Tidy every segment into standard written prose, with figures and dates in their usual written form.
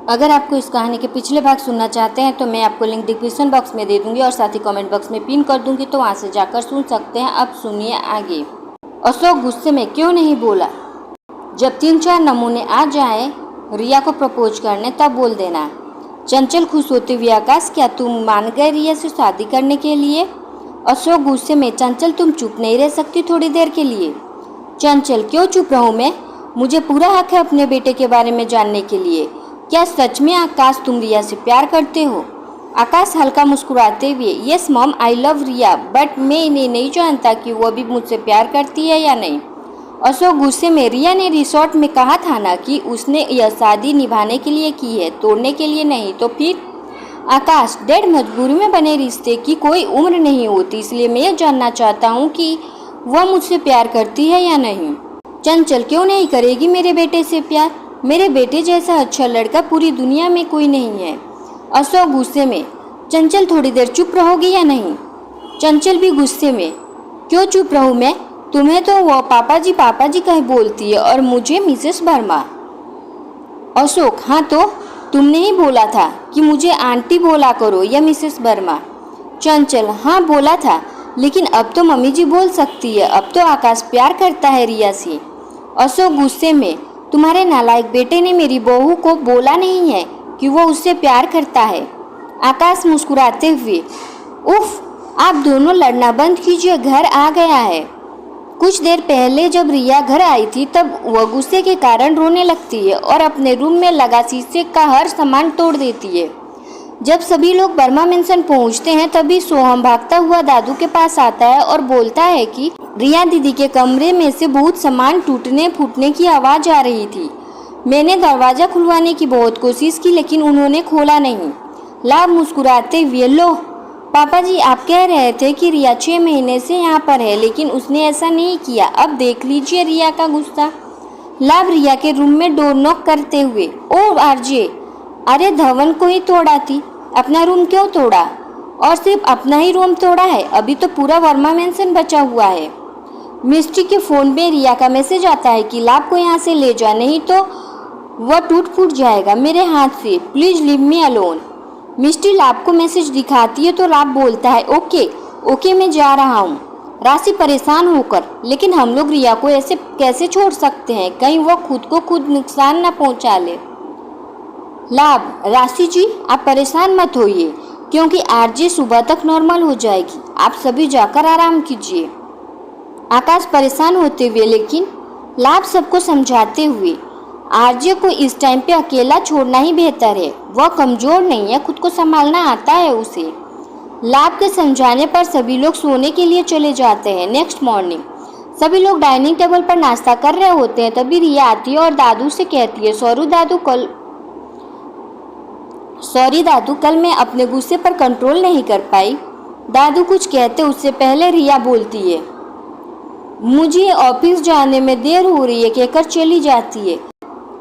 अगर आपको इस कहानी के पिछले भाग सुनना चाहते हैं तो मैं आपको लिंक डिस्क्रिप्शन बॉक्स में दे दूंगी और साथ ही कमेंट बॉक्स में पिन कर दूंगी, तो वहां से जाकर सुन सकते हैं। अब सुनिए आगे। अशोक गुस्से में क्यों नहीं बोला? जब 3-4 नमूने आ जाए रिया को प्रपोज करने तब बोल देना। चंचल खुश होते हुए, आकाश क्या तुम मान गए रिया से शादी करने के लिए? अशोक गुस्से में, चंचल तुम चुप नहीं रह सकती थोड़ी देर के लिए? चंचल क्यों चुप रहूं मैं? मुझे पूरा हक है अपने बेटे के बारे में जानने के लिए। क्या सच में आकाश तुम रिया से प्यार करते हो? आकाश हल्का मुस्कुराते हुए, yes mom I love Riya, but मैं इन्हें नहीं जानता कि वो भी मुझसे प्यार करती है या नहीं। अशोक गुस्से में, रिया ने रिसोर्ट में कहा था ना कि उसने यह शादी निभाने के लिए की है, तोड़ने के लिए नहीं। तो फिर? आकाश डैड, मजबूरी में बने रिश्ते की कोई उम्र नहीं होती, इसलिए मैं यह जानना चाहता हूँ कि वह मुझसे प्यार करती है या नहीं। चंचल क्यों नहीं करेगी मेरे बेटे से प्यार? मेरे बेटे जैसा अच्छा लड़का पूरी दुनिया में कोई नहीं है। अशोक गुस्से में, चंचल थोड़ी देर चुप रहोगी या नहीं? चंचल भी गुस्से में, क्यों चुप रहूं मैं? तुम्हें तो वो पापा जी कह बोलती है और मुझे मिसेस वर्मा। अशोक, हाँ तो तुमने ही बोला था कि मुझे आंटी बोला करो या मिसेस वर्मा। चंचल, हाँ बोला था, लेकिन अब तो मम्मी जी बोल सकती है। अब तो आकाश प्यार करता है रिया से। अशोक गुस्से में, तुम्हारे नालायक बेटे ने मेरी बहू को बोला नहीं है कि वो उससे प्यार करता है। आकाश मुस्कुराते हुए, उफ, आप दोनों लड़ना बंद कीजिए, घर आ गया है। कुछ देर पहले जब रिया घर आई थी तब वह गुस्से के कारण रोने लगती है और अपने रूम में लगा शीशे का हर सामान तोड़ देती है। जब सभी लोग वर्मा मेंशन पहुंचते हैं तभी सोहम भागता हुआ दादू के पास आता है और बोलता है कि रिया दीदी के कमरे में से बहुत सामान टूटने फूटने की आवाज़ आ रही थी। मैंने दरवाज़ा खुलवाने की बहुत कोशिश की लेकिन उन्होंने खोला नहीं। लाभ मुस्कुराते हुए, लो पापा जी, आप कह रहे थे कि रिया 6 महीने से यहाँ पर है, लेकिन उसने ऐसा नहीं किया। अब देख लीजिए रिया का गुस्सा। लाभ रिया के रूम में डोर नॉक करते हुए, ओ आरजे, अरे धवन को ही तोड़ा थी, अपना रूम क्यों तोड़ा? और सिर्फ अपना ही रूम तोड़ा है? अभी तो पूरा वर्मा मेंशन बचा हुआ है। मिस्टी के फ़ोन में रिया का मैसेज आता है कि लाभ को यहाँ से ले जा, नहीं तो वह टूट फूट जाएगा मेरे हाथ से, प्लीज़ लीव मी अलोन। मिस्टी लाभ को मैसेज दिखाती है तो लाभ बोलता है, ओके ओके मैं जा रहा हूँ। राशि परेशान होकर, लेकिन हम लोग रिया को ऐसे कैसे छोड़ सकते हैं, कहीं वह खुद को खुद नुकसान न पहुँचा ले। लाभ, राशि जी आप परेशान मत होइए क्योंकि आरजे सुबह तक नॉर्मल हो जाएगी, आप सभी जाकर आराम कीजिए। आकाश परेशान होते हुए, लेकिन लाभ सबको समझाते हुए, आरजे को इस टाइम पे अकेला छोड़ना ही बेहतर है, वह कमज़ोर नहीं है, खुद को संभालना आता है उसे। लाभ के समझाने पर सभी लोग सोने के लिए चले जाते हैं। नेक्स्ट मॉर्निंग सभी लोग डाइनिंग टेबल पर नाश्ता कर रहे होते हैं, तभी रिया आती है और दादू से कहती है, सॉरी दादू, कल मैं अपने गुस्से पर कंट्रोल नहीं कर पाई। दादू कुछ कहते उससे पहले रिया बोलती है, मुझे ऑफिस जाने में देर हो रही है कहकर चली जाती है।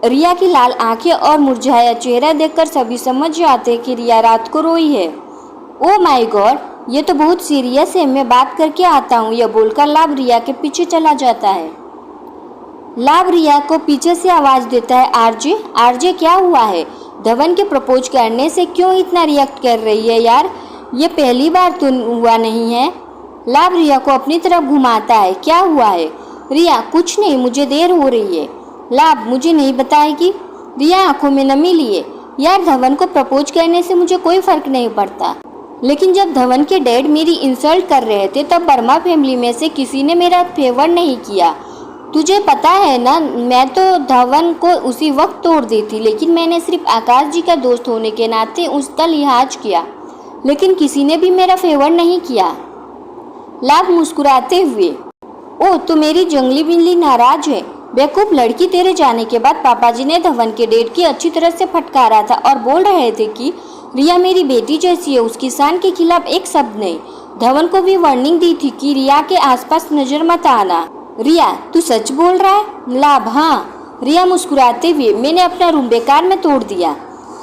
रिया की लाल आंखें और मुरझाया चेहरा देखकर सभी समझ जाते हैं कि रिया रात को रोई है। ओ माय गॉड, ये तो बहुत सीरियस है, मैं बात करके आता हूँ, यह बोलकर लाभ रिया के पीछे चला जाता है। लाभ रिया को पीछे से आवाज़ देता है, आरजे आरजे क्या हुआ है? धवन के प्रपोज करने से क्यों इतना रिएक्ट कर रही है यार, ये पहली बार तो हुआ नहीं है। लाभ रिया को अपनी तरफ घुमाता है, क्या हुआ है? रिया, कुछ नहीं, मुझे देर हो रही है। लाभ, मुझे नहीं बताएगी? रिया आंखों में नमी लिए, यार धवन को प्रपोज करने से मुझे कोई फर्क नहीं पड़ता, लेकिन जब धवन के डैड मेरी इंसल्ट कर रहे थे तब वर्मा फैमिली में से किसी ने मेरा फेवर नहीं किया। तुझे पता है ना, मैं तो धवन को उसी वक्त तोड़ देती, लेकिन मैंने सिर्फ आकाश जी का दोस्त होने के नाते उसका लिहाज किया, लेकिन किसी ने भी मेरा फेवर नहीं किया। लाभ मुस्कुराते हुए, ओ तो मेरी जंगली बिल्ली नाराज है, बेवकूफ लड़की, तेरे जाने के बाद पापा जी ने धवन के डैड की अच्छी तरह से फटकारा था और बोल रहे थे कि रिया मेरी बेटी जैसी है, उसकी शान के खिलाफ एक शब्द नहीं। धवन को भी वार्निंग दी थी कि रिया के आसपास नजर मत आना। रिया, तू सच बोल रहा है? लाभ, हाँ। रिया मुस्कुराते हुए, मैंने अपना रूम बेकार में तोड़ दिया।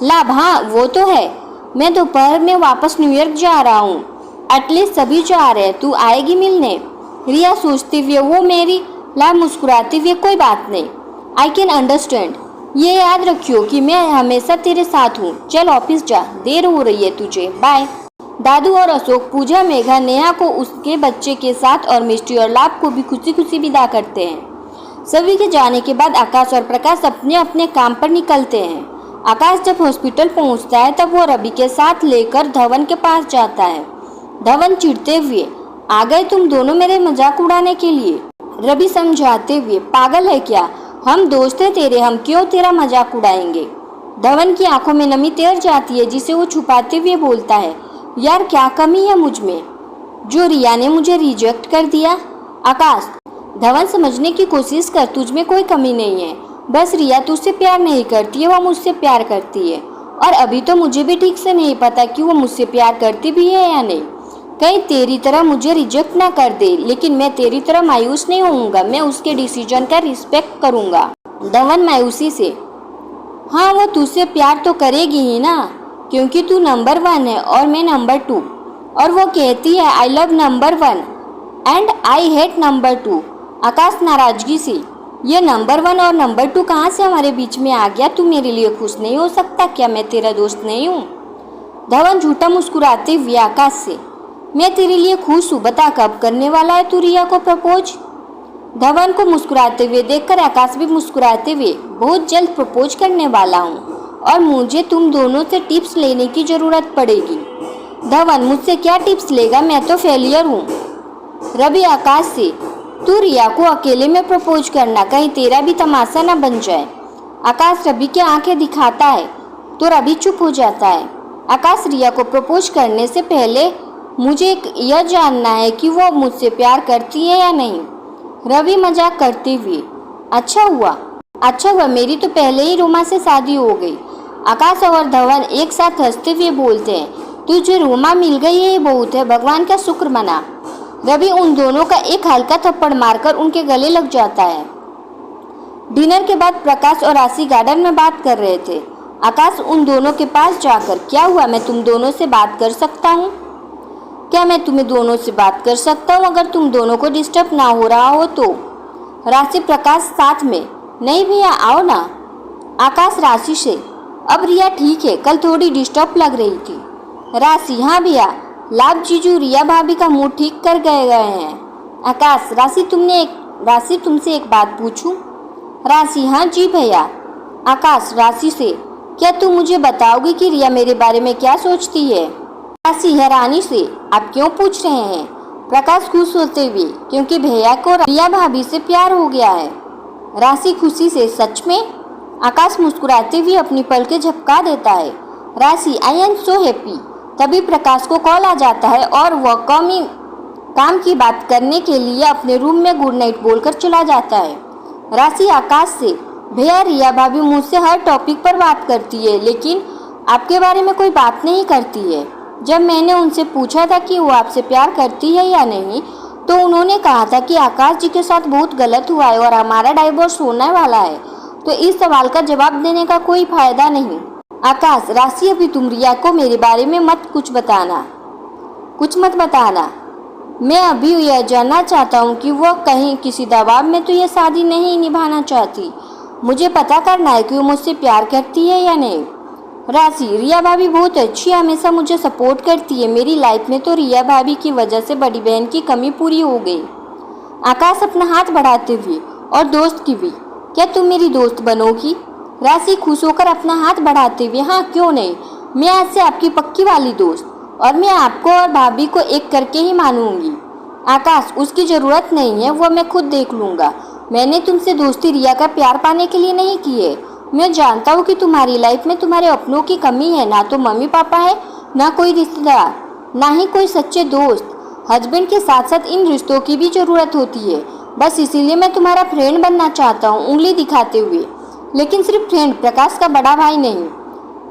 लाभ, हाँ वो तो है, मैं दोपहर में वापस न्यूयॉर्क जा रहा हूँ, एटलीस्ट सभी जा रहे हैं, तू आएगी मिलने? रिया सोचते हुए, वो मेरी। लाभ मुस्कुराते हुए, कोई बात नहीं, आई कैन अंडरस्टैंड। ये याद रखियो कि मैं हमेशा तेरे साथ हूँ। चल ऑफिस जा, देर हो रही है तुझे, बाय। दादू और अशोक पूजा, मेघा, नेहा को उसके बच्चे के साथ और मिष्टी और लाभ को भी खुशी खुशी विदा करते हैं। सभी के जाने के बाद आकाश और प्रकाश अपने अपने काम पर निकलते हैं। आकाश जब हॉस्पिटल पहुंचता है तब वो रवि के साथ लेकर धवन के पास जाता है। धवन चिढ़ते हुए, आ गए तुम दोनों मेरे मजाक उड़ाने के लिए। रवि समझाते हुए, पागल है क्या, हम दोस्त हैं तेरे, हम क्यों तेरा मजाक उड़ाएंगे। धवन की आंखों में नमी तैर जाती है जिसे वो छुपाते हुए बोलता है, यार क्या कमी है मुझ में जो रिया ने मुझे रिजेक्ट कर दिया। आकाश, धवन समझने की कोशिश कर, तुझ में कोई कमी नहीं है, बस रिया तुझसे प्यार नहीं करती है, वो मुझसे प्यार करती है। और अभी तो मुझे भी ठीक से नहीं पता कि वो मुझसे प्यार करती भी है या नहीं। कहीं तेरी तरह मुझे रिजेक्ट ना कर दे, लेकिन मैं तेरी तरह मायूस नहीं होऊंगा, मैं उसके डिसीजन का रिस्पेक्ट करूंगा। धवन मायूसी से, हाँ वो तुझसे प्यार तो करेगी ही ना, क्योंकि तू नंबर 1 है और मैं नंबर 2। और वो कहती है I love number 1 and I hate number 2। आकाश नाराजगी से, ये नंबर 1 और नंबर 2 कहाँ से हमारे बीच में आ गया, तू मेरे लिए खुश नहीं हो सकता क्या, मैं तेरा दोस्त नहीं हूँ। धवन झूठा मुस्कुराते हुए आकाश से, मैं तेरे लिए खुश हूँ, बता कब करने वाला है तू रिया को प्रपोज। धवन को मुस्कुराते हुए देखकर आकाश भी मुस्कुराते हुए, बहुत जल्द प्रपोज करने वाला हूँ और मुझे तुम दोनों से टिप्स लेने की जरूरत पड़ेगी। धवन, मुझसे क्या टिप्स लेगा, मैं तो फेलियर हूँ। रवि आकाश से, तू रिया को अकेले में प्रपोज करना, कहीं तेरा भी तमाशा न बन जाए। आकाश रवि की आंखें दिखाता है तो रवि चुप हो जाता है। आकाश, रिया को प्रपोज करने से पहले मुझे यह जानना है कि वो मुझसे प्यार करती है या नहीं। रवि मजाक करते हुए, अच्छा हुआ मेरी तो पहले ही रोमा से शादी हो गई। आकाश और धवन एक साथ हंसते हुए बोलते हैं, तुझे रोमा मिल गई है ये बहुत है, भगवान का शुक्र मना। रवि उन दोनों का एक हल्का थप्पड़ मारकर उनके गले लग जाता है। डिनर के बाद प्रकाश और राशि गार्डन में बात कर रहे थे। आकाश उन दोनों के पास जाकर, क्या हुआ, मैं तुम दोनों से बात कर सकता हूँ? क्या मैं तुम्हें दोनों से बात कर सकता हूँ अगर तुम दोनों को डिस्टर्ब ना हो रहा हो तो? राशि प्रकाश साथ में, नहीं भैया आओ ना। आकाश राशि से, अब रिया ठीक है, कल थोड़ी डिस्टर्ब लग रही थी। राशि, हाँ भैया, लाभ जीजू रिया भाभी का मूड ठीक कर गए हैं। आकाश, राशि तुमसे एक बात पूछूं? राशि, हाँ जी भैया। आकाश राशि से, क्या तुम मुझे बताओगी कि रिया मेरे बारे में क्या सोचती है? राशि हैरानी से, आप क्यों पूछ रहे हैं? प्रकाश खुश होते हुए, क्योंकि भैया को रिया भाभी से प्यार हो गया है। राशि खुशी से, सच में? आकाश मुस्कुराते हुए अपनी पलकें झपका देता है। राशि, आई एम सो हैप्पी। तभी प्रकाश को कॉल आ जाता है और वह काम की बात करने के लिए अपने रूम में गुड नाइट बोलकर चला जाता है। राशि आकाश से, भैया रिया भाभी मुझसे हर टॉपिक पर बात करती है, लेकिन आपके बारे में कोई बात नहीं करती है। जब मैंने उनसे पूछा था कि वो आपसे प्यार करती है या नहीं, तो उन्होंने कहा था कि आकाश जी के साथ बहुत गलत हुआ है और हमारा डाइवोर्स होने वाला है, तो इस सवाल का जवाब देने का कोई फायदा नहीं। आकाश, राशि अभी तुम रिया को मेरे बारे में कुछ मत बताना। मैं अभी यह जानना चाहता हूँ कि वो कहीं किसी दबाव में तो यह शादी नहीं निभाना चाहती। मुझे पता करना है कि वो मुझसे प्यार करती है या नहीं। राशि, रिया भाभी बहुत अच्छी है, हमेशा मुझे सपोर्ट करती है। मेरी लाइफ में तो रिया भाभी की वजह से बड़ी बहन की कमी पूरी हो गई। आकाश अपना हाथ बढ़ाते हुए, और दोस्त की भी, क्या तुम मेरी दोस्त बनोगी? राशि खुश होकर अपना हाथ बढ़ाते हुए, हाँ क्यों नहीं, मैं आज से आपकी पक्की वाली दोस्त, और मैं आपको और भाभी को एक करके ही मानूंगी। आकाश, उसकी ज़रूरत नहीं है, वो मैं खुद देख लूँगा। मैंने तुमसे दोस्ती रिया का प्यार पाने के लिए नहीं की है। मैं जानता हूँ कि तुम्हारी लाइफ में तुम्हारे अपनों की कमी है, ना तो मम्मी पापा है, ना कोई रिश्तेदार, ना ही कोई सच्चे दोस्त। हस्बैंड के साथ साथ इन रिश्तों की भी ज़रूरत होती है। बस इसीलिए मैं तुम्हारा फ्रेंड बनना चाहता हूँ, उंगली दिखाते हुए, लेकिन सिर्फ फ्रेंड, प्रकाश का बड़ा भाई नहीं।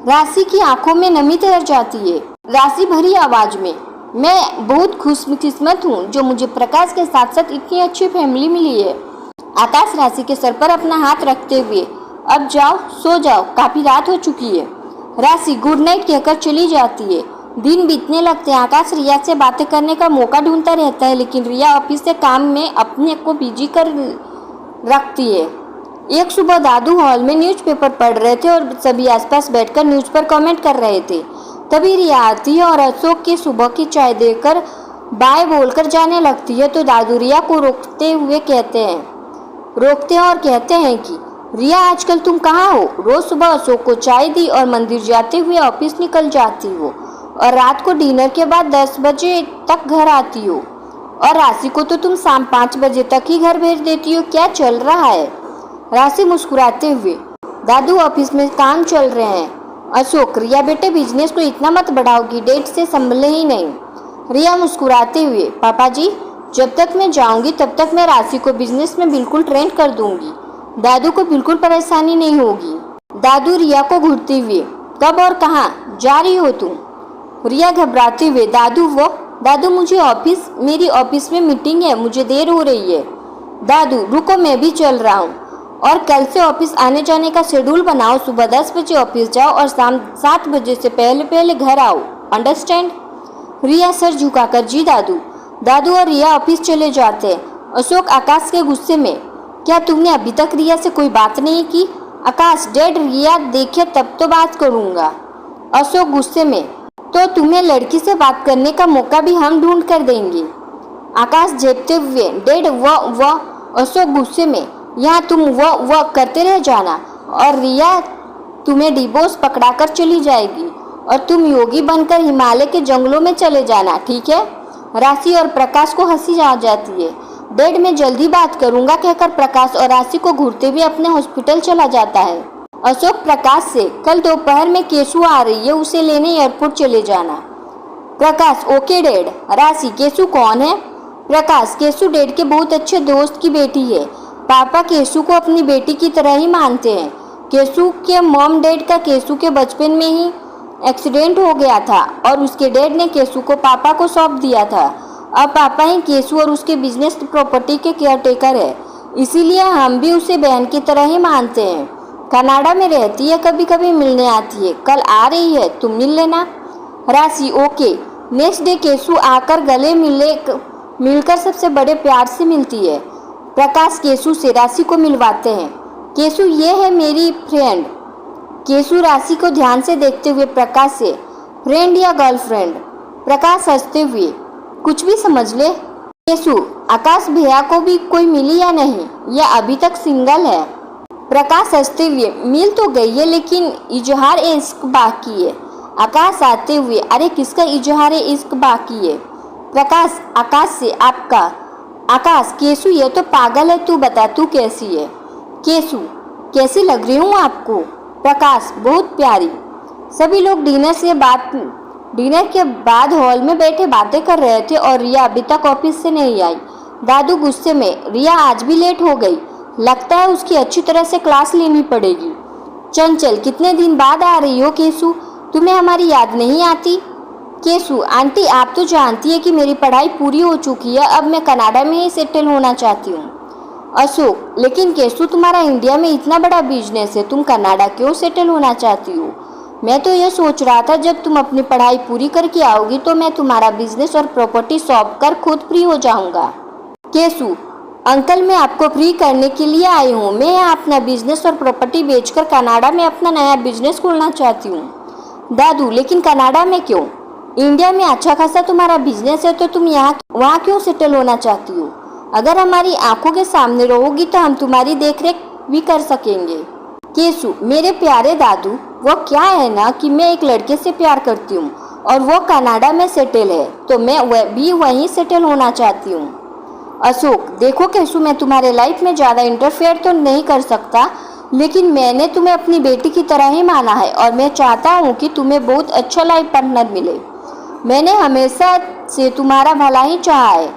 राशि की आंखों में नमी तैर जाती है। राशि भरी आवाज में, मैं बहुत खुशकिस्मत हूँ जो मुझे प्रकाश के साथ साथ इतनी अच्छी फैमिली मिली है। आकाश राशि के सर पर अपना हाथ रखते हुए, अब जाओ सो जाओ, काफी रात हो चुकी है। राशि गुड नाइट कहकर चली जाती है। दिन बीतने लगते हैं। आकाश रिया से बातें करने का मौका ढूंढता रहता है, लेकिन रिया ऑफिस से काम में अपने को बिजी कर रखती है। एक सुबह दादू हॉल में न्यूज़पेपर पढ़ रहे थे और सभी आसपास बैठकर न्यूज़ पर कमेंट कर रहे थे। तभी रिया आती है और अशोक की सुबह की चाय देकर बाय बोलकर जाने लगती है तो दादू रिया को रोकते हैं और कहते हैं कि रिया आजकल तुम कहाँ हो? रोज सुबह अशोक को चाय दी और मंदिर जाते हुए ऑफिस निकल जाती हो और रात को डिनर के बाद 10 बजे तक घर आती हो और राशि को तो तुम शाम 5 बजे तक ही घर भेज देती हो। क्या चल रहा है? राशि मुस्कुराते हुए, दादू ऑफिस में काम चल रहे हैं। अशोक, रिया बेटे बिजनेस को इतना मत बढ़ाओ कि डेट से संभले ही नहीं। रिया मुस्कुराते हुए, पापा जी जब तक मैं जाऊंगी तब तक मैं राशि को बिजनेस में बिल्कुल ट्रेन कर दूंगी। दादू को बिल्कुल परेशानी नहीं होगी। दादू रिया को घूरते हुए, कब और कहाँ जा रही हो तुम? रिया घबराते हुए, दादू मेरी ऑफिस में मीटिंग है, मुझे देर हो रही है। दादू, रुको मैं भी चल रहा हूँ और कल से ऑफिस आने जाने का शेड्यूल बनाओ। सुबह 10 बजे ऑफिस जाओ और शाम 7 बजे से पहले घर आओ, अंडरस्टैंड? रिया सर झुकाकर, जी दादू। दादू और रिया ऑफिस चले जाते हैं। अशोक आकाश के गुस्से में, क्या तुमने अभी तक रिया से कोई बात नहीं की? आकाश, डैड रिया देखे तब तो बात करूंगा। अशोक गुस्से में, तो तुम्हें लड़की से बात करने का मौका भी हम ढूंढ कर देंगे। आकाश झेपते हुए, डैड वो। अशोक गुस्से में, यहाँ तुम वो करते रह जाना और रिया तुम्हें डिवोर्स पकड़ा कर चली जाएगी और तुम योगी बनकर हिमालय के जंगलों में चले जाना, ठीक है? राशि और प्रकाश को हंसी आ जाती है। डैड मैं जल्दी बात करूंगा कहकर प्रकाश और राशि को घूरते हुए अपने हॉस्पिटल चला जाता है। अशोक प्रकाश से, कल दोपहर में केशु आ रही है, उसे लेने एयरपोर्ट चले जाना। प्रकाश, ओके डैड। राशि, केशु कौन है? प्रकाश, केशु डैड के बहुत अच्छे दोस्त की बेटी है। पापा केशु को अपनी बेटी की तरह ही मानते हैं। केशु के मॉम डैड का केशु के बचपन में ही एक्सीडेंट हो गया था और उसके डैड ने केशु को पापा को सौंप दिया था। अब पापा ही केशु और उसके बिजनेस प्रॉपर्टी के केयरटेकर है, इसीलिए हम भी उसे बहन की तरह ही मानते हैं। कनाडा में रहती है, कभी कभी मिलने आती है, कल आ रही है, तुम मिल लेना। राशि, ओके। नेक्स्ट डे केशु आकर गले मिलकर सबसे बड़े प्यार से मिलती है। प्रकाश केशु से राशि को मिलवाते हैं। केशु, ये है मेरी फ्रेंड। केशु राशि को ध्यान से देखते हुए प्रकाश से, फ्रेंड या गर्लफ्रेंड? प्रकाश हंसते हुए, कुछ भी समझ ले। केशु, आकाश भैया को भी कोई मिली या नहीं, या अभी तक सिंगल है? प्रकाश हंसते हुए, मिल तो गई है लेकिन इजहार इश्क बाकी है। आकाश आते हुए, अरे किसका इजहार इश्क बाकी है? प्रकाश आकाश से, आपका। आकाश, केशु ये तो पागल है, तू बता तू कैसी है? केशु, कैसी लग रही हूँ आपको? प्रकाश, बहुत प्यारी। सभी लोग डिनर के बाद हॉल में बैठे बातें कर रहे थे और रिया अभी तक ऑफिस से नहीं आई। दादू गुस्से में, रिया आज भी लेट हो गई, लगता है उसकी अच्छी तरह से क्लास लेनी पड़ेगी। चंचल, कितने दिन बाद आ रही हो केशु, तुम्हें हमारी याद नहीं आती? केशु, आंटी आप तो जानती है कि मेरी पढ़ाई पूरी हो चुकी है, अब मैं कनाडा में ही सेटल होना चाहती हूँ। अशोक, लेकिन केशु तुम्हारा इंडिया में इतना बड़ा बिजनेस है, तुम कनाडा क्यों सेटल होना चाहती हो? मैं तो यह सोच रहा था जब तुम अपनी पढ़ाई पूरी करके आओगी तो मैं तुम्हारा बिजनेस और प्रॉपर्टी सौंप कर खुद फ्री हो जाऊंगा। केशु, अंकल मैं आपको फ्री करने के लिए आई हूँ, मैं यहाँ अपना बिजनेस और प्रॉपर्टी बेचकर कनाडा में अपना नया बिजनेस खोलना चाहती हूँ। दादू, लेकिन कनाडा में क्यों? इंडिया में अच्छा खासा तुम्हारा बिजनेस है तो तुम वहाँ क्यों सेटल होना चाहती हो? अगर हमारी आंखों के सामने रहोगी तो हम तुम्हारी देखरेख भी कर सकेंगे। केशु, मेरे प्यारे दादू, वो क्या है ना कि मैं एक लड़के से प्यार करती हूँ और वो कनाडा में सेटल है तो मैं भी वहीं सेटल होना चाहती हूँ। अशोक, देखो केशु, मैं तुम्हारे लाइफ में ज़्यादा इंटरफेयर तो नहीं कर सकता, लेकिन मैंने तुम्हें अपनी बेटी की तरह ही माना है और मैं चाहता हूँ कि तुम्हें बहुत अच्छा लाइफ पार्टनर मिले। मैंने हमेशा से तुम्हारा भला ही चाहा है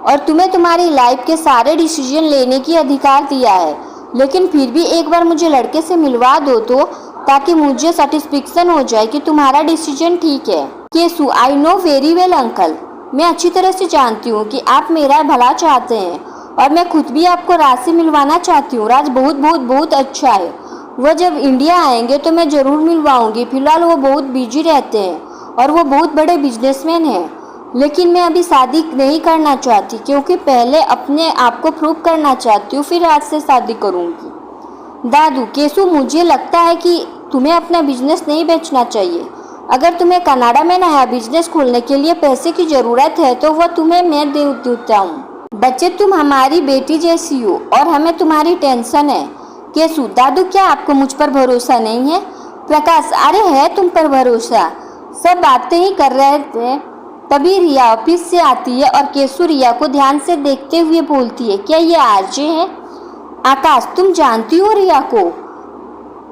और तुम्हें तुम्हारी लाइफ के सारे डिसीजन लेने की अधिकार दिया है, लेकिन फिर भी एक बार मुझे लड़के से मिलवा दो तो, ताकि मुझे सेटिस्फेक्शन हो जाए कि तुम्हारा डिसीजन ठीक है। Keshu, I know very well uncle, मैं अच्छी तरह से जानती हूँ कि आप मेरा भला चाहते हैं और मैं खुद भी आपको राज से मिलवाना चाहती हूँ। राज बहुत बहुत बहुत अच्छा है, वह जब इंडिया आएंगे तो मैं ज़रूर मिलवाऊंगी। फिलहाल वो बहुत बिजी रहते हैं और वो बहुत बड़े बिजनेसमैन हैं, लेकिन मैं अभी शादी नहीं करना चाहती क्योंकि पहले अपने आप को प्रूव करना चाहती हूँ, फिर राज से शादी करूँगी। दादू, केशु, मुझे लगता है कि तुम्हें अपना बिजनेस नहीं बेचना चाहिए। अगर तुम्हें कनाडा में नया बिजनेस खोलने के लिए पैसे की ज़रूरत है तो वह तुम्हें मैं दे देता हूँ। बच्चे, तुम हमारी बेटी जैसी हो और हमें तुम्हारी टेंशन है। केशु, दादू, क्या आपको मुझ पर भरोसा नहीं है? प्रकाश, अरे है तुम पर भरोसा। सब बातें ही कर रहे थे तभी रिया ऑफिस से आती है और केशु रिया को ध्यान से देखते हुए बोलती है, क्या ये आरजे है? आकाश, तुम जानती हो रिया को?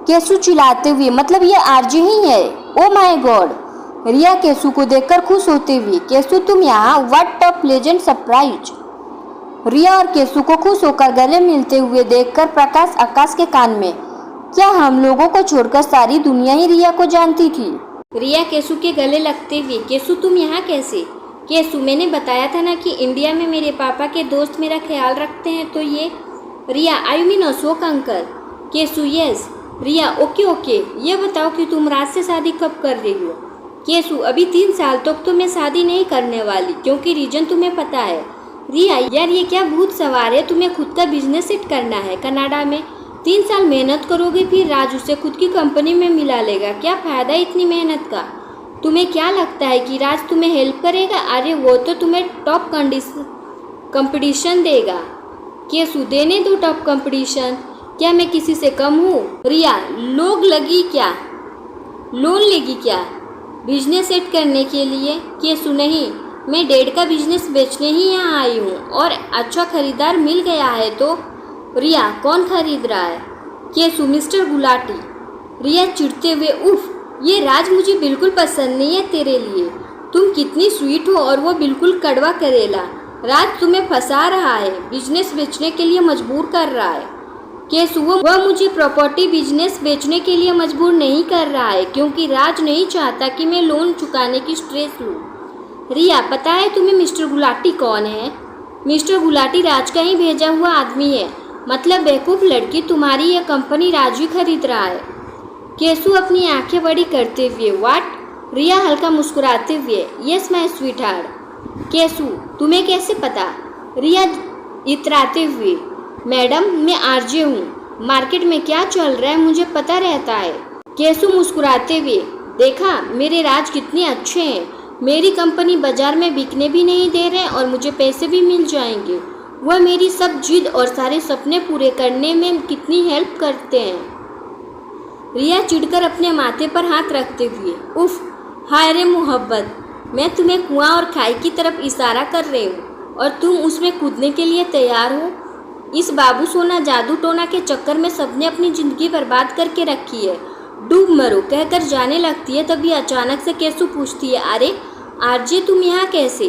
केशु चिल्लाते हुए, मतलब ये आरजे ही है? Oh my god. Riya Keshu को देखकर खुश होते हुए, केशु तुम यहाँ, what a pleasant surprise. Riya और केशु को खुश होकर गले मिलते हुए देखकर प्रकाश आकाश के कान में, क्या हम लोगों को छोड़कर सारी दुनिया ही रिया को जानती थी? रिया केशु के गले लगते हुए, केशु तुम यहाँ कैसे? केशु, मैंने बताया था ना कि इंडिया में मेरे पापा के दोस्त मेरा ख्याल रखते हैं तो ये। Riya, I mean Ashok uncle. Keshu, yes. Riya, okay okay, ये बताओ कि तुम राज से शादी कब कर रही हो? केशु, अभी 3 साल तक तो मैं शादी नहीं करने वाली, क्योंकि रीजन तुम्हें पता है। रिया, यार ये क्या भूत सवार है, तुम्हें खुद का बिजनेस सेट करना है कनाडा में। 3 साल मेहनत करोगे फिर राज उसे खुद की कंपनी में मिला लेगा, क्या फ़ायदा इतनी मेहनत का? तुम्हें क्या लगता है कि राज तुम्हें हेल्प करेगा? अरे वो तो तुम्हें टॉप कंपटीशन देगा। केशु, देने दो टॉप कंपटीशन, क्या मैं किसी से कम हूँ? रिया, लोन लेगी क्या बिजनेस सेट करने के लिए? केशु, नहीं, मैं डैड का बिजनेस बेचने ही यहाँ आई हूँ और अच्छा खरीदार मिल गया है तो। रिया, कौन खरीद रहा है? केशु, मिस्टर गुलाटी। रिया चिढ़ते हुए, उफ, ये राज मुझे बिल्कुल पसंद नहीं है तेरे लिए। तुम कितनी स्वीट हो और वो बिल्कुल कड़वा करेला। राज तुम्हें फंसा रहा है, बिजनेस बेचने के लिए मजबूर कर रहा है। केशु, वह मुझे प्रॉपर्टी बिजनेस बेचने के लिए मजबूर नहीं कर रहा है, क्योंकि राज नहीं चाहता कि मैं लोन चुकाने की स्ट्रेस लूँ। रिया, पता है तुम्हें मिस्टर गुलाटी कौन है? मिस्टर गुलाटी राज का ही भेजा हुआ आदमी है, मतलब बेवकूफ़ लड़की, तुम्हारी यह कंपनी राज ही खरीद रहा है। केशु अपनी आंखें बड़ी करते हुए, व्हाट? रिया हल्का मुस्कुराते हुए, yes my sweetheart. Keshu, तुम्हें कैसे पता? रिया इतराते हुए, मैडम मैं आरजे हूँ, मार्केट में क्या चल रहा है मुझे पता रहता है। केशु मुस्कुराते हुए, देखा मेरे राज कितने अच्छे हैं, मेरी कंपनी बाजार में बिकने भी नहीं दे रहे और मुझे पैसे भी मिल जाएंगे। वह मेरी सब जिद और सारे सपने पूरे करने में कितनी हेल्प करते हैं। रिया चिढ़कर अपने माथे पर हाथ रखते हुए, उफ, हाय रे मोहब्बत, मैं तुम्हें कुआं और खाई की तरफ इशारा कर रही हूँ और तुम उसमें कूदने के लिए तैयार हो। इस बाबू सोना जादू टोना के चक्कर में सबने अपनी ज़िंदगी बर्बाद करके रखी है। डूब मरो कहकर जाने लगती है, तभी अचानक से केशु पूछती है, अरे आरजे तुम यहाँ कैसे?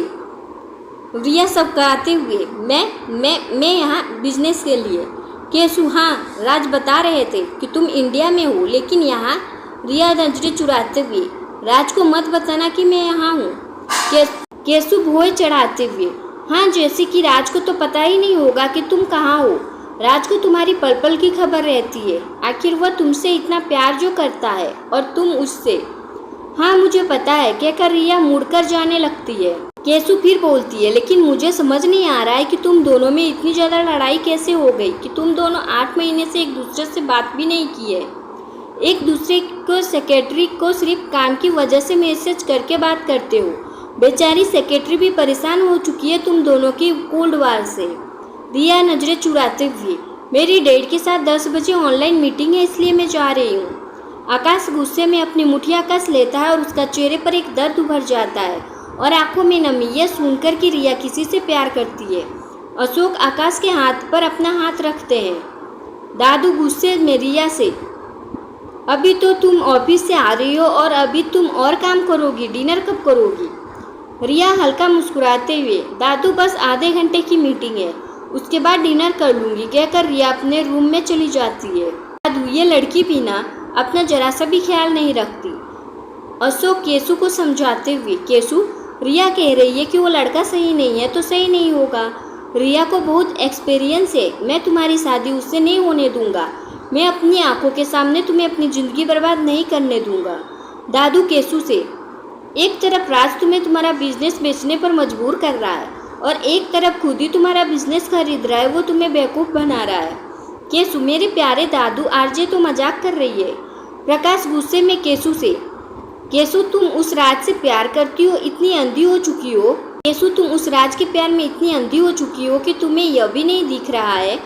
रिया सबकाते हुए, मैं यहाँ बिजनेस के लिए। केशु, हाँ, राज बता रहे थे कि तुम इंडिया में हो लेकिन यहाँ। रिया नजरें चुराते हुए, राज को मत बताना कि मैं यहाँ हूँ। केशु भोए चढ़ाते हुए, हाँ, जैसे कि राज को तो पता ही नहीं होगा कि तुम कहाँ हो। राज को तुम्हारी पल पल की खबर रहती है, आखिर वह तुमसे इतना प्यार जो करता है और तुम उससे। हाँ मुझे पता है, कहकर रिया मुड़कर जाने लगती है। केशु फिर बोलती है, लेकिन मुझे समझ नहीं आ रहा है कि तुम दोनों में इतनी ज़्यादा लड़ाई कैसे हो गई कि तुम दोनों 8 महीने से एक दूसरे से बात भी नहीं की है। एक दूसरे को सेक्रेटरी को सिर्फ काम की वजह से मैसेज करके बात करते हो। बेचारी सेक्रेटरी भी परेशान हो चुकी है तुम दोनों की कोल्ड वार से। रिया नजरें चुराते हुए, मेरी डैड के साथ 10 बजे ऑनलाइन मीटिंग है इसलिए मैं जा रही हूँ। आकाश गुस्से में अपनी मुठिया कस लेता है और उसका चेहरे पर एक दर्द उभर जाता है और आंखों में नमी, यह सुनकर कि रिया किसी से प्यार करती है। अशोक आकाश के हाथ पर अपना हाथ रखते हैं। दादू गुस्से में रिया से, अभी तो तुम ऑफिस से आ रही हो और अभी तुम और काम करोगी, डिनर कब करोगी? रिया हल्का मुस्कुराते हुए, दादू बस आधे घंटे की मीटिंग है, उसके बाद डिनर कर लूँगी, कहकर रिया अपने रूम में चली जाती है। दादू, ये लड़की भी ना अपना जरा सा भी ख्याल नहीं रखती। अशोक केशु को समझाते हुए, केशु, रिया कह रही है कि वो लड़का सही नहीं है तो सही नहीं होगा। रिया को बहुत एक्सपीरियंस है, मैं तुम्हारी शादी उससे नहीं होने दूंगा। मैं अपनी आंखों के सामने तुम्हें अपनी ज़िंदगी बर्बाद नहीं करने दूंगा। दादू केशु से, एक तरफ राज तुम्हें तुम्हारा बिजनेस बेचने पर मजबूर कर रहा है और एक तरफ खुद ही तुम्हारा बिजनेस खरीद रहा है, वो तुम्हें बेवकूफ़ बना रहा है। केसु, मेरे प्यारे दादू, आरजे तो मजाक कर रही है। प्रकाश गुस्से में केसु से, केसु तुम उस राज से प्यार करती हो, इतनी अंधी हो चुकी हो। केसु, तुम उस राज के प्यार में इतनी अंधी हो चुकी हो कि तुम्हें यह भी नहीं दिख रहा है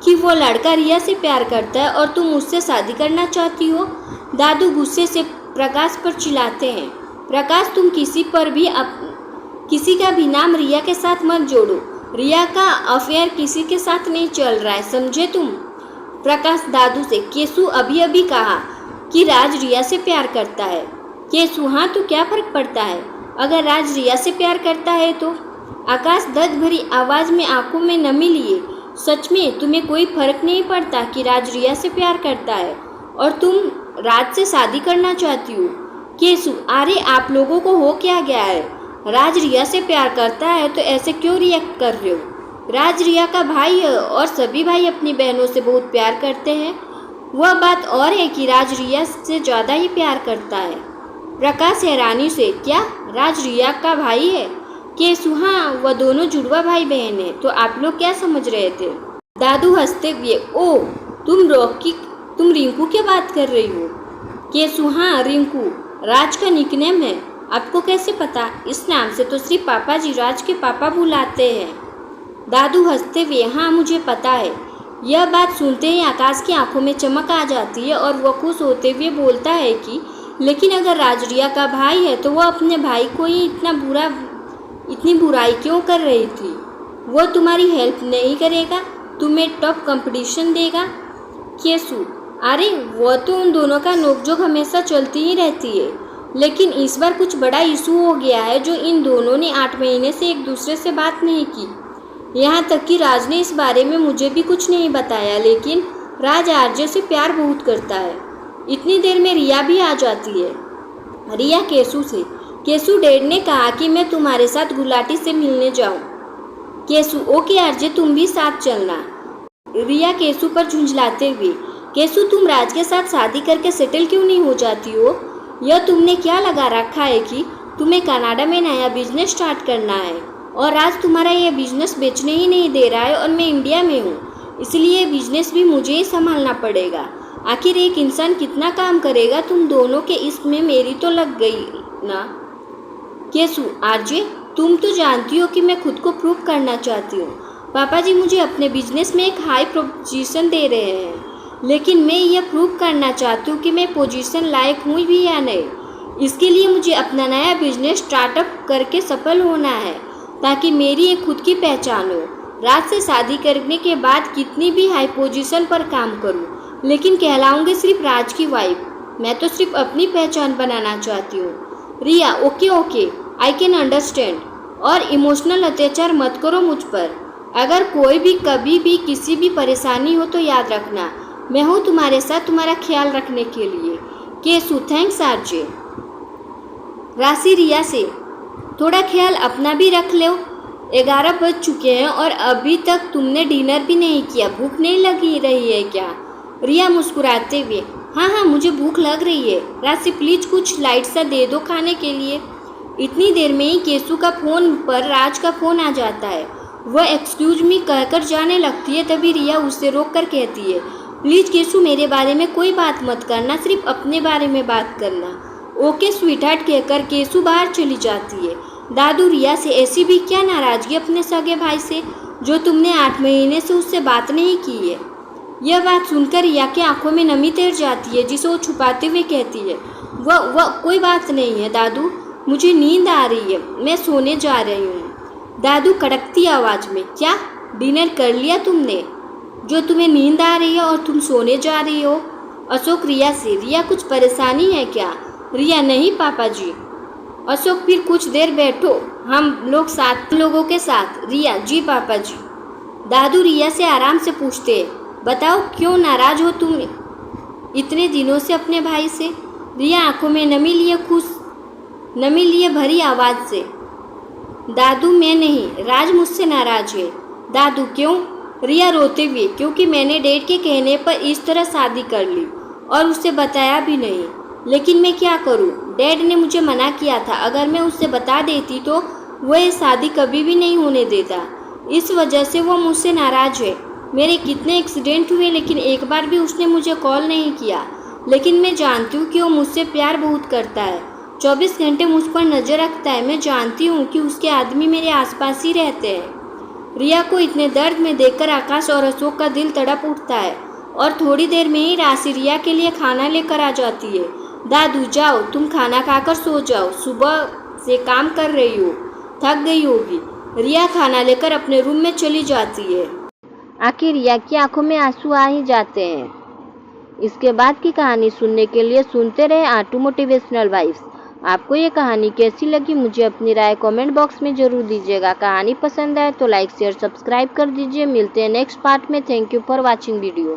कि वो लड़का रिया से प्यार करता है और तुम उससे शादी करना चाहती हो। दादू गुस्से से प्रकाश पर चिल्लाते हैं, प्रकाश तुम किसी का भी नाम रिया के साथ मत जोड़ो। रिया का अफेयर किसी के साथ नहीं चल रहा है, समझे तुम। प्रकाश दादू से, केसु अभी अभी कहा कि राज रिया से प्यार करता है। केसु, हाँ तो क्या फर्क पड़ता है अगर राज रिया से प्यार करता है तो। आकाश दर्द भरी आवाज़ में आंखों में नमी लिए, सच में तुम्हें कोई फर्क नहीं पड़ता कि राज रिया से प्यार करता है और तुम राज से शादी करना चाहती हो। केसु, अरे आप लोगों को हो क्या गया है, राज रिया से प्यार करता है तो ऐसे क्यों रिएक्ट कर रहे हो। राज रिया का भाई है और सभी भाई अपनी बहनों से बहुत प्यार करते हैं। वह बात और है कि राज रिया से ज़्यादा ही प्यार करता है। प्रकाश हैरानी से, क्या राज रिया का भाई है। केसु, हाँ वह दोनों जुड़वा भाई बहन है। तो आप लोग क्या समझ रहे थे। दादू हंसते हुए, ओ तुम रिंकू की बात कर रही हो। केसु, हाँ रिंकू राज का निकनेम है। आपको कैसे पता। इस नाम से तो सिर्फ पापा जी राज के पापा बुलाते हैं। दादू हंसते हुए, हाँ मुझे पता है। यह बात सुनते ही आकाश की आंखों में चमक आ जाती है और वह खुश होते हुए बोलता है कि लेकिन अगर राज रिया का भाई है तो वह अपने भाई को ही इतनी बुराई क्यों कर रही थी। वह तुम्हारी हेल्प नहीं करेगा, तुम्हें टफ कंपटीशन देगा। केसु, अरे वो तो उन दोनों का नोकझोंक हमेशा चलती ही रहती है, लेकिन इस बार कुछ बड़ा इशू हो गया है जो इन दोनों ने 8 महीने से एक दूसरे से बात नहीं की। यहाँ तक कि राज ने इस बारे में मुझे भी कुछ नहीं बताया, लेकिन राज आरजे से प्यार बहुत करता है। इतनी देर में रिया भी आ जाती है। रिया केसु से, केसु डैड ने कहा कि मैं तुम्हारे साथ गुलाटी से मिलने जाऊं। केसु, ओके आरजे तुम भी साथ चलना। रिया केसु पर झुंझलाते हुए, केसु तुम राज के साथ शादी करके सेटल क्यों नहीं हो जाती हो। यह तुमने क्या लगा रखा है कि तुम्हें कनाडा में नया बिजनेस स्टार्ट करना है और राज तुम्हारा यह बिजनेस बेचने ही नहीं दे रहा है और मैं इंडिया में हूँ, इसलिए बिजनेस भी मुझे ही संभालना पड़ेगा। आखिर एक इंसान कितना काम करेगा। तुम दोनों के इसमें मेरी तो लग गई ना। केसु, आरजे तुम तो जानती हो कि मैं खुद को प्रूव करना चाहती हूँ। पापा जी मुझे अपने बिजनेस में एक हाई पोजीशन दे रहे हैं, लेकिन मैं यह प्रूव करना चाहती हूँ कि मैं पोजीशन लायक हूँ भी या नहीं। इसके लिए मुझे अपना नया बिजनेस स्टार्टअप करके सफल होना है ताकि मेरी एक खुद की पहचान हो। राज से शादी करने के बाद कितनी भी हाई पोजीशन पर काम करूँ, लेकिन कहलाऊंगी सिर्फ राज की वाइफ। मैं तो सिर्फ अपनी पहचान बनाना चाहती हूँ। रिया, ओके आई कैन अंडरस्टैंड। और इमोशनल अत्याचार मत करो मुझ पर। अगर कोई भी कभी भी किसी भी परेशानी हो तो याद रखना, मैं हूँ तुम्हारे साथ तुम्हारा ख्याल रखने के लिए। केसु, थैंक्स आरजे। राशि रिया से, थोड़ा ख्याल अपना भी रख लो। 11 बज चुके हैं और अभी तक तुमने डिनर भी नहीं किया, भूख नहीं लगी रही है क्या। रिया मुस्कुराते हुए, हाँ मुझे भूख लग रही है। राशि प्लीज कुछ लाइट सा दे दो खाने के लिए। इतनी देर में ही केसु का फोन पर राज का फोन आ जाता है। वह एक्सक्यूज मी कहकर जाने लगती है, तभी रिया उसे रोक कर कहती है, प्लीज केसु मेरे बारे में कोई बात मत करना, सिर्फ अपने बारे में बात करना। ओके स्वीटहार्ट कहकर केसु बाहर चली जाती है। दादू रिया से, ऐसी भी क्या नाराजगी अपने सगे भाई से जो तुमने 8 महीने से उससे बात नहीं की है। यह बात सुनकर रिया की आंखों में नमी तैर जाती है, जिसे वो छुपाते हुए कहती है, वह कोई बात नहीं है दादू, मुझे नींद आ रही है, मैं सोने जा रही हूँ। दादू कड़कती आवाज़ में, क्या डिनर कर लिया तुमने जो तुम्हें नींद आ रही है और तुम सोने जा रही हो। अशोक रिया से, रिया कुछ परेशानी है क्या। रिया, नहीं पापा जी। अशोक, फिर कुछ देर बैठो, हम लोग 7 लोगों के साथ। रिया, जी पापा जी। दादू रिया से आराम से पूछते, बताओ क्यों नाराज हो तुम इतने दिनों से अपने भाई से। रिया आंखों में नमी लिए भरी आवाज़ से, दादू मैं नहीं, राज मुझसे नाराज है। दादू, क्यों। रिया रोते हुए, क्योंकि मैंने डैड के कहने पर इस तरह शादी कर ली और उसे बताया भी नहीं। लेकिन मैं क्या करूं, डैड ने मुझे मना किया था, अगर मैं उसे बता देती तो वह ये शादी कभी भी नहीं होने देता, इस वजह से वो मुझसे नाराज है। मेरे कितने एक्सीडेंट हुए लेकिन एक बार भी उसने मुझे कॉल नहीं किया। लेकिन मैं जानती हूँ कि वो मुझसे प्यार बहुत करता है, 24 घंटे मुझ पर नज़र रखता है। मैं जानती हूँ कि उसके आदमी मेरे आसपास ही रहते हैं। रिया को इतने दर्द में देखकर आकाश और अशोक का दिल तड़प उठता है और थोड़ी देर में ही राशि रिया के लिए खाना लेकर आ जाती है। दादू जाओ, तुम खाना खाकर सो जाओ, सुबह से काम कर रही हो, थक गई होगी। रिया खाना लेकर अपने रूम में चली जाती है। आखिर रिया की आंखों में आंसू आ ही जाते हैं। इसके बाद की कहानी सुनने के लिए सुनते रहे आटू मोटिवेशनल वाइब्स। आपको ये कहानी कैसी लगी मुझे अपनी राय कमेंट बॉक्स में जरूर दीजिएगा। कहानी पसंद आए तो लाइक शेयर सब्सक्राइब कर दीजिए। मिलते हैं नेक्स्ट पार्ट में। Thank you for watching video.